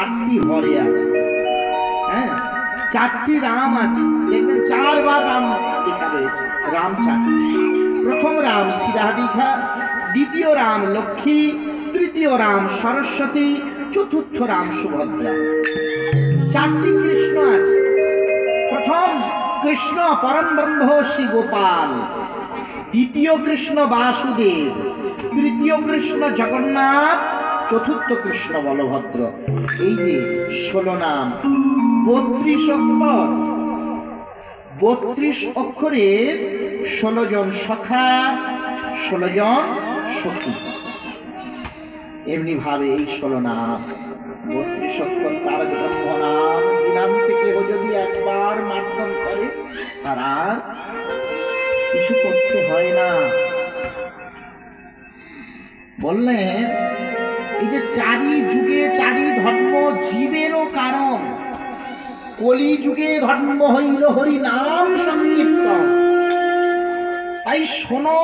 8টি হরে আছে। হ্যাঁ, 4টি রাম আছে, দেখবেন 4 বার রাম লেখা রয়েছে। রাম 4টি। প্রথম রাম শ্রীরাধিকা, দ্বিতীয় রাম লক্ষ্মী, তৃতীয় রাম সরস্বতী, চতুর্থ রাম সুভদ্রা। 4টি কৃষ্ণ আছে। প্রথম কৃষ্ণ পরম ব্রহ্ম শ্রী গোপাল, দ্বিতীয় কৃষ্ণ বাসুদেব, তৃতীয় কৃষ্ণ জগন্নাথ, চতুর্থ কৃষ্ণ বলভদ্র। এই যে 16 নাম, 32 অক্ষর, 32 অক্ষরের 16 জন সখা, 16 জন সখী। এমনি ভাবে এই 16 নাম, 32 অক্ষর তার ব্রহ্ম নাম। দিনাম থেকে যদি একবার মার্জন করে আর কিছু করতে হয় না। বললেন এই যে 4 যুগে 4 ধর্ম জীবেরও কারণ। কলি যুগে ধর্ম হইল হরি নাম সংকীর্তন। তাই শোনো